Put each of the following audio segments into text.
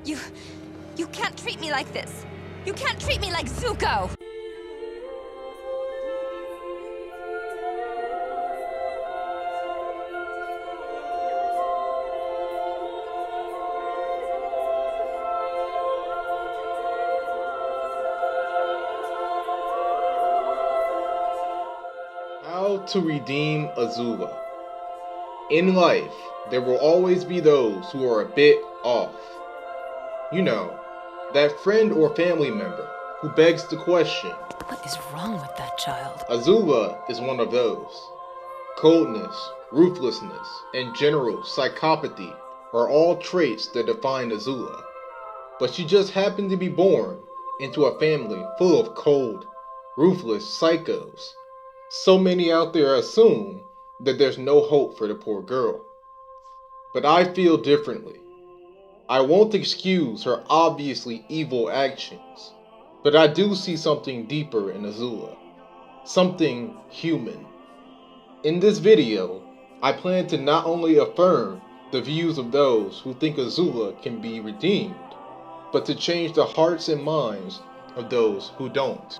You can't treat me like this. You can't treat me like Zuko! How to redeem Azula. In life, there will always be those who are a bit off. You know, that friend or family member who begs the question. What is wrong with that child? Azula is one of those. Coldness, ruthlessness, and general psychopathy are all traits that define Azula. But she just happened to be born into a family full of cold, ruthless psychos. So many out there assume that there's no hope for the poor girl. But I feel differently. I won't excuse her obviously evil actions, but I do see something deeper in Azula. Something human. In this video, I plan to not only affirm the views of those who think Azula can be redeemed, but to change the hearts and minds of those who don't.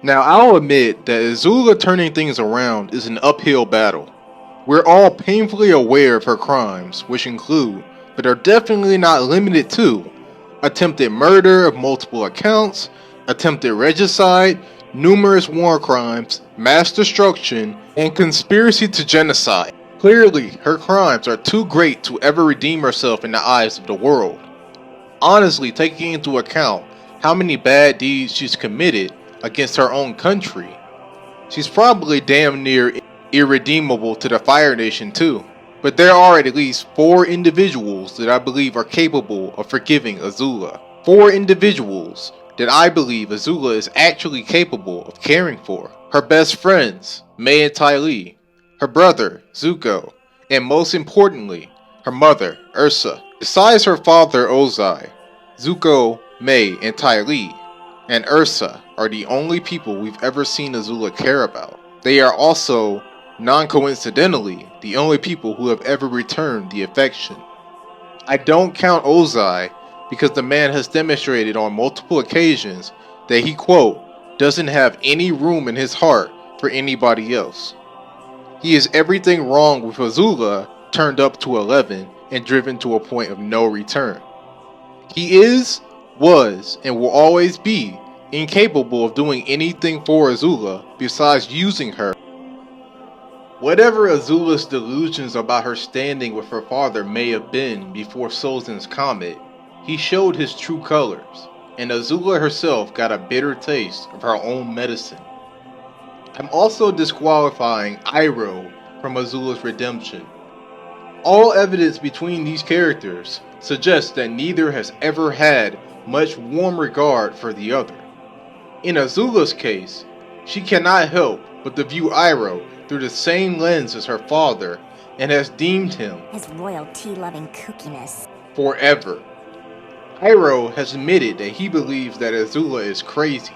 Now, I'll admit that Azula turning things around is an uphill battle. We're all painfully aware of her crimes, which include, but are definitely not limited to, attempted murder of multiple accounts, attempted regicide, numerous war crimes, mass destruction, and conspiracy to genocide. Clearly, her crimes are too great to ever redeem herself in the eyes of the world. Honestly, taking into account how many bad deeds she's committed against her own country, she's probably damn near irredeemable to the Fire Nation too. But there are at least 4 individuals that I believe are capable of forgiving Azula. 4 individuals that I believe Azula is actually capable of caring for. Her best friends, Mei and Ty Lee, her brother, Zuko, and most importantly, her mother, Ursa. Besides her father, Ozai, Zuko, Mei, and Ty Lee, and Ursa are the only people we've ever seen Azula care about. They are also, non-coincidentally, the only people who have ever returned the affection. I don't count Ozai because the man has demonstrated on multiple occasions that he, quote, doesn't have any room in his heart for anybody else. He is everything wrong with Azula turned up to 11 and driven to a point of no return. He is, was, and will always be incapable of doing anything for Azula besides using her. Whatever Azula's delusions about her standing with her father may have been before Sozin's comet, he showed his true colors, and Azula herself got a bitter taste of her own medicine. I'm also disqualifying Iroh from Azula's redemption. All evidence between these characters suggests that neither has ever had much warm regard for the other. In Azula's case, she cannot help but to view Iroh through the same lens as her father and has deemed him his royal tea-loving kookiness forever. Iroh has admitted that he believes that Azula is crazy.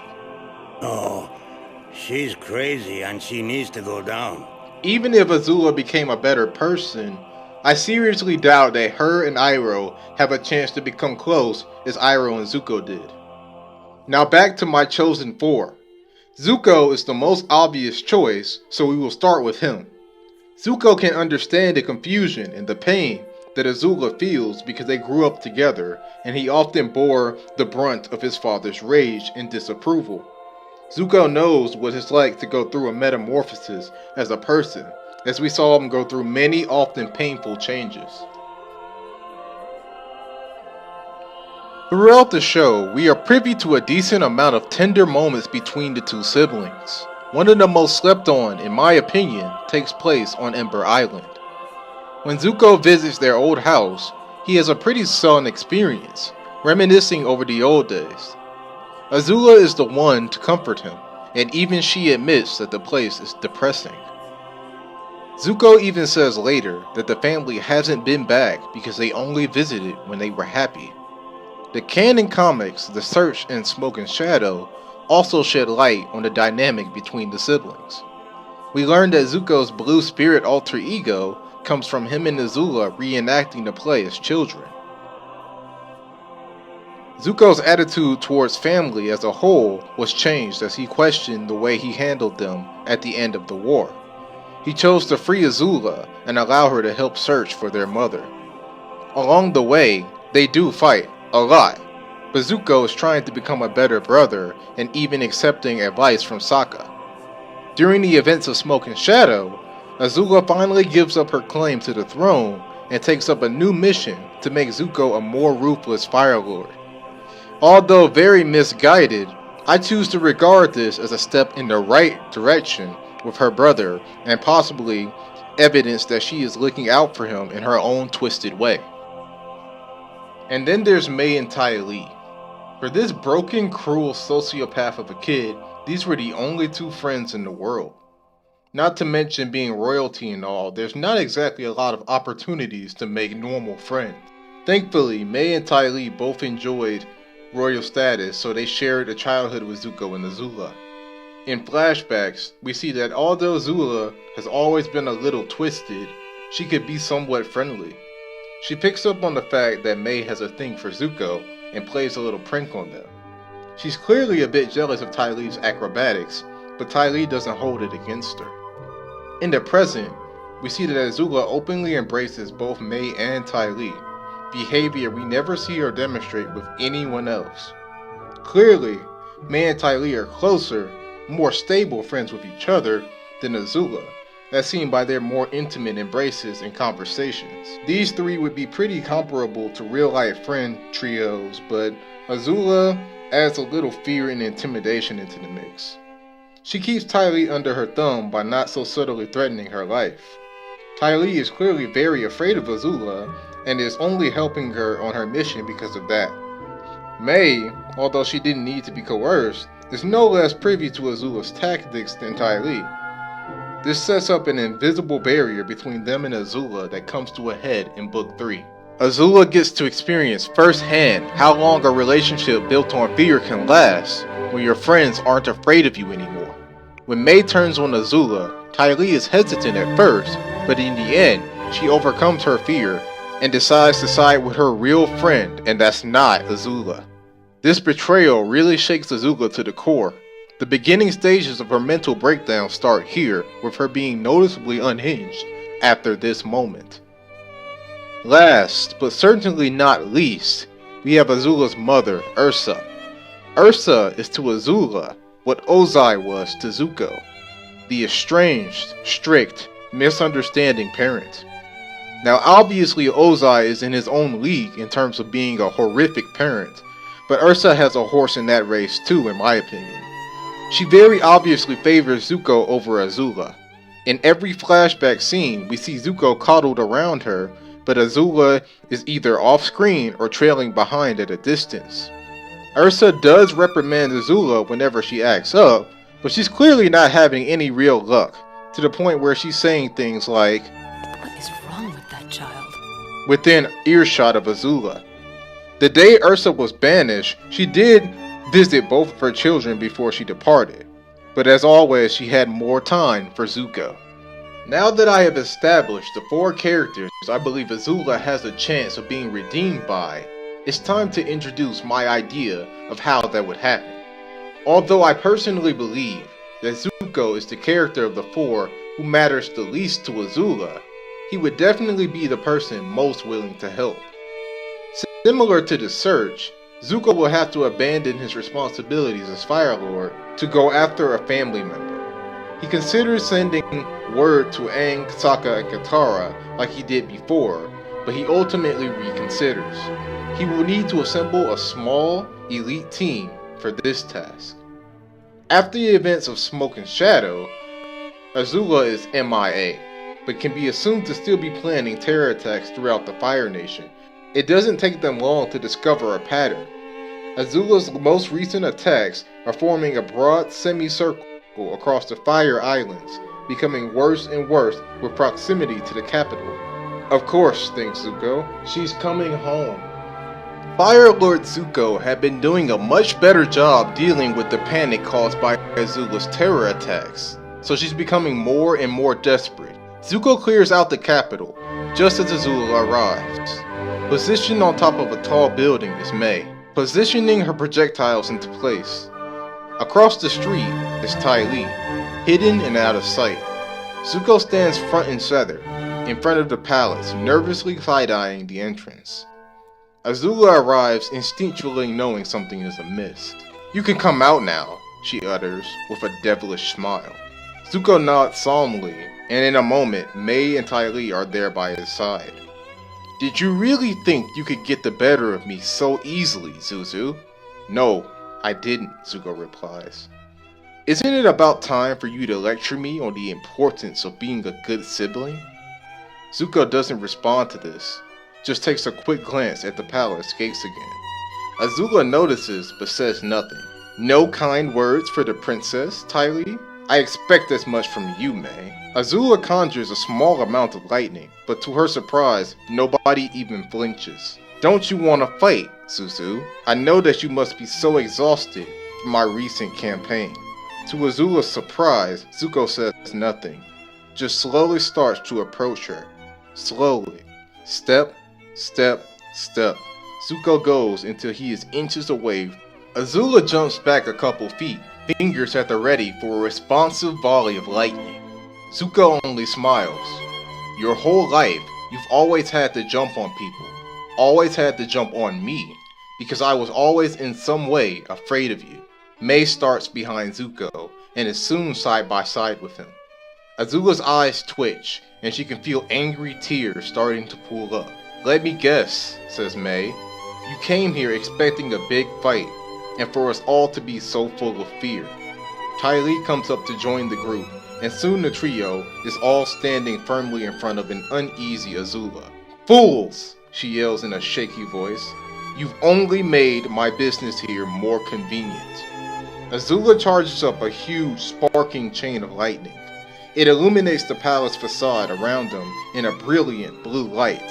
Oh, she's crazy and she needs to go down. Even if Azula became a better person, I seriously doubt that her and Iroh have a chance to become close as Iroh and Zuko did. Now back to my chosen 4. Zuko is the most obvious choice, so we will start with him. Zuko can understand the confusion and the pain that Azula feels because they grew up together and he often bore the brunt of his father's rage and disapproval. Zuko knows what it's like to go through a metamorphosis as a person, as we saw him go through many often painful changes. Throughout the show, we are privy to a decent amount of tender moments between the 2 siblings. One of the most slept on, in my opinion, takes place on Ember Island. When Zuko visits their old house, he has a pretty sullen experience, reminiscing over the old days. Azula is the one to comfort him, and even she admits that the place is depressing. Zuko even says later that the family hasn't been back because they only visited when they were happy. The canon comics, The Search and Smoke and Shadow, also shed light on the dynamic between the siblings. We learn that Zuko's blue spirit alter ego comes from him and Azula reenacting the play as children. Zuko's attitude towards family as a whole was changed as he questioned the way he handled them at the end of the war. He chose to free Azula and allow her to help search for their mother. Along the way, they do fight, a lot, but Zuko is trying to become a better brother and even accepting advice from Sokka. During the events of Smoke and Shadow, Azula finally gives up her claim to the throne and takes up a new mission to make Zuko a more ruthless Fire Lord. Although very misguided, I choose to regard this as a step in the right direction with her brother and possibly evidence that she is looking out for him in her own twisted way. And then there's Mei and Ty Lee. For this broken, cruel sociopath of a kid, these were the only two friends in the world. Not to mention being royalty and all, there's not exactly a lot of opportunities to make normal friends. Thankfully, Mei and Ty Lee both enjoyed royal status, so they shared a childhood with Zuko and Azula. In flashbacks, we see that although Azula has always been a little twisted, she could be somewhat friendly. She picks up on the fact that Mei has a thing for Zuko and plays a little prank on them. She's clearly a bit jealous of Ty Lee's acrobatics, but Ty Lee doesn't hold it against her. In the present, we see that Azula openly embraces both Mei and Ty Lee, behavior we never see her demonstrate with anyone else. Clearly, Mei and Ty Lee are closer, more stable friends with each other than Azula, as seen by their more intimate embraces and conversations. These three would be pretty comparable to real-life friend trios, but Azula adds a little fear and intimidation into the mix. She keeps Ty Lee under her thumb by not so subtly threatening her life. Ty Lee is clearly very afraid of Azula and is only helping her on her mission because of that. Mei, although she didn't need to be coerced, is no less privy to Azula's tactics than Ty Lee. This sets up an invisible barrier between them and Azula that comes to a head in Book 3. Azula gets to experience firsthand how long a relationship built on fear can last when your friends aren't afraid of you anymore. When Mei turns on Azula, Ty Lee is hesitant at first, but in the end, she overcomes her fear and decides to side with her real friend, and that's not Azula. This betrayal really shakes Azula to the core. The beginning stages of her mental breakdown start here, with her being noticeably unhinged after this moment. Last, but certainly not least, we have Azula's mother, Ursa. Ursa is to Azula what Ozai was to Zuko, the estranged, strict, misunderstanding parent. Now obviously Ozai is in his own league in terms of being a horrific parent, but Ursa has a horse in that race too, in my opinion. She very obviously favors Zuko over Azula. In every flashback scene, we see Zuko coddled around her, but Azula is either off screen or trailing behind at a distance. Ursa does reprimand Azula whenever she acts up, but she's clearly not having any real luck, to the point where she's saying things like, "What is wrong with that child?" within earshot of Azula. The day Ursa was banished, she did visit both of her children before she departed, but as always she had more time for Zuko. Now that I have established the four characters I believe Azula has a chance of being redeemed by, it's time to introduce my idea of how that would happen. Although I personally believe that Zuko is the character of the four who matters the least to Azula, he would definitely be the person most willing to help. Similar to the search, Zuko will have to abandon his responsibilities as Fire Lord to go after a family member. He considers sending word to Aang, Sokka, and Katara like he did before, but he ultimately reconsiders. He will need to assemble a small, elite team for this task. After the events of Smoke and Shadow, Azula is MIA, but can be assumed to still be planning terror attacks throughout the Fire Nation. It doesn't take them long to discover a pattern. Azula's most recent attacks are forming a broad semicircle across the Fire Islands, becoming worse and worse with proximity to the capital. Of course, thinks Zuko, she's coming home. Fire Lord Zuko had been doing a much better job dealing with the panic caused by Azula's terror attacks, so she's becoming more and more desperate. Zuko clears out the capital, just as Azula arrives. Positioned on top of a tall building is Mei. positioning her projectiles into place. Across the street is Ty Lee, hidden and out of sight. Zuko stands front and center, in front of the palace, nervously side-eyeing the entrance. Azula arrives, instinctually knowing something is amiss. "You can come out now," she utters, with a devilish smile. Zuko nods solemnly, and in a moment, May and Ty Lee are there by his side. "Did you really think you could get the better of me so easily, Zuzu?" "No, I didn't," Zuko replies. "Isn't it about time for you to lecture me on the importance of being a good sibling?" Zuko doesn't respond to this, just takes a quick glance at the palace gates again. Azula notices but says nothing. "No kind words for the princess, Ty Lee? I expect as much from you, May." Azula conjures a small amount of lightning, but to her surprise, nobody even flinches. "Don't you want to fight, Zuzu? I know that you must be so exhausted from my recent campaign." To Azula's surprise, Zuko says nothing, just slowly starts to approach her. Slowly. Step, step, step. Zuko goes until he is inches away. Azula jumps back a couple feet, fingers at the ready for a responsive volley of lightning. Zuko only smiles. "Your whole life, you've always had to jump on people. Always had to jump on me, because I was always in some way afraid of you." May starts behind Zuko, and is soon side by side with him. Azula's eyes twitch, and she can feel angry tears starting to pool up. "Let me guess," says May. "You came here expecting a big fight, and for us all to be so full of fear." Ty Lee comes up to join the group, and soon the trio is all standing firmly in front of an uneasy Azula. "Fools!" she yells in a shaky voice. "You've only made my business here more convenient." Azula charges up a huge sparking chain of lightning. It illuminates the palace facade around them in a brilliant blue light.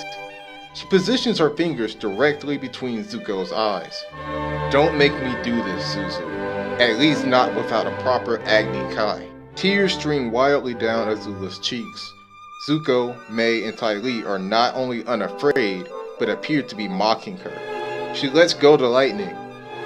She positions her fingers directly between Zuko's eyes. "Don't make me do this, Zuzu. At least not without a proper Agni Kai." Tears stream wildly down Azula's cheeks. Zuko, May, and Ty Lee are not only unafraid, but appear to be mocking her. She lets go the lightning,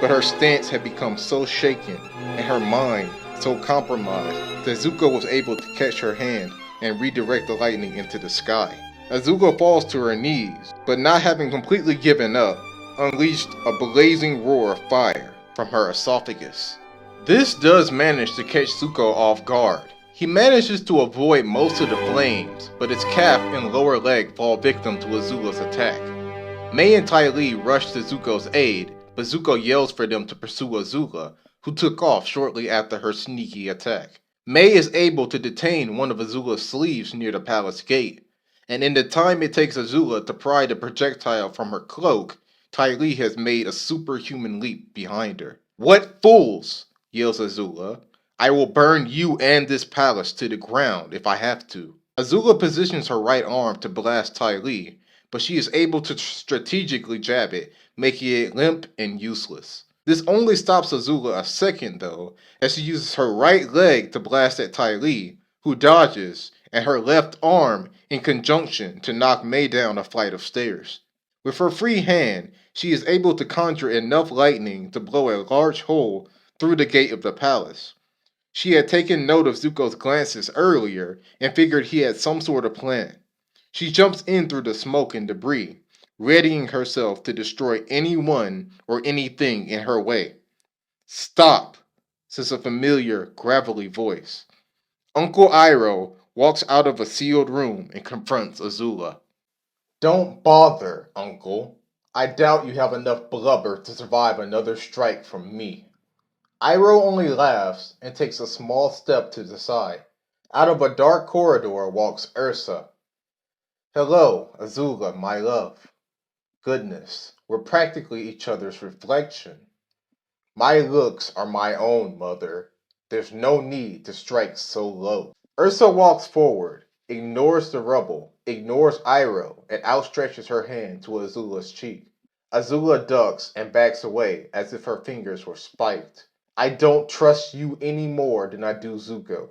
but her stance had become so shaken, and her mind so compromised, that Zuko was able to catch her hand and redirect the lightning into the sky. Azula falls to her knees, but not having completely given up, unleashed a blazing roar of fire from her esophagus. This does manage to catch Zuko off guard. He manages to avoid most of the flames, but his calf and lower leg fall victim to Azula's attack. May and Ty Lee rush to Zuko's aid, but Zuko yells for them to pursue Azula, who took off shortly after her sneaky attack. May is able to detain one of Azula's sleeves near the palace gate, and in the time it takes Azula to pry the projectile from her cloak, Ty Lee has made a superhuman leap behind her. "What fools!" yells Azula. "I will burn you and this palace to the ground if I have to." Azula positions her right arm to blast Ty Lee, but she is able to strategically jab it, making it limp and useless. This only stops Azula a second though, as she uses her right leg to blast at Ty Lee, who dodges, and her left arm in conjunction to knock May down a flight of stairs. With her free hand, she is able to conjure enough lightning to blow a large hole through the gate of the palace. She had taken note of Zuko's glances earlier and figured he had some sort of plan. She jumps in through the smoke and debris, readying herself to destroy anyone or anything in her way. "Stop," says a familiar, gravelly voice. Uncle Iroh walks out of a sealed room and confronts Azula. "Don't bother, Uncle. I doubt you have enough blubber to survive another strike from me." Iroh only laughs and takes a small step to the side. Out of a dark corridor walks Ursa. "Hello, Azula, my love. Goodness, we're practically each other's reflection. My looks are my own, mother. There's no need to strike so low." Ursa walks forward, ignores the rubble, ignores Iroh, and outstretches her hand to Azula's cheek. Azula ducks and backs away as if her fingers were spiked. "I don't trust you any more than I do Zuko.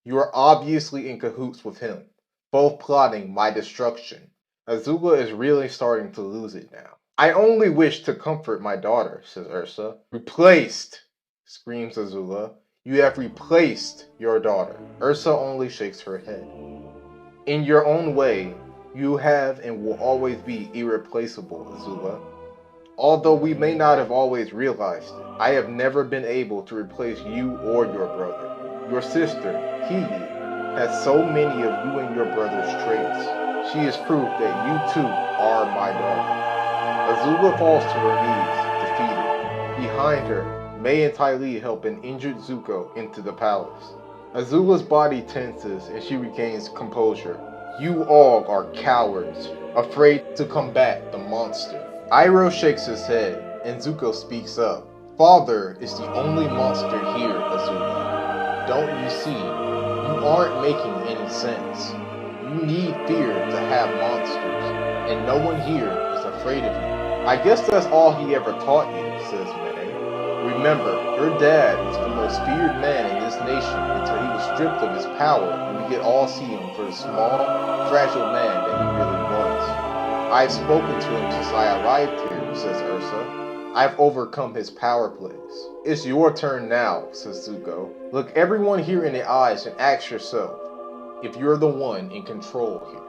You are obviously in cahoots with him, both plotting my destruction." Azula is really starting to lose it now. I only wish to comfort my daughter, says Ursa. Replaced, screams Azula. You have replaced your daughter. Ursa only shakes her head. In your own way, you have and will always be irreplaceable, Azula. Although we may not have always realized it, I have never been able to replace you or your brother. Your sister, Hiyi, has so many of you and your brother's traits. She is proof that you too are my daughter. Azula falls to her knees, defeated. Behind her, Mei and Ty Lee help an injured Zuko into the palace. Azula's body tenses and she regains composure. You all are cowards, afraid to combat the monster. Iroh shakes his head, and Zuko speaks up. Father is the only monster here, Azula. Don't you see? You aren't making any sense. You need fear to have monsters, and no one here is afraid of you. I guess that's all he ever taught you, says May. Remember, your dad was the most feared man in this nation until he was stripped of his power, and we could all see him for the small, fragile man that he really was. I've spoken to him since I arrived here, says Ursa. I've overcome his power plays. It's your turn now, says Zuko. Look everyone here in the eyes and ask yourself if you're the one in control here.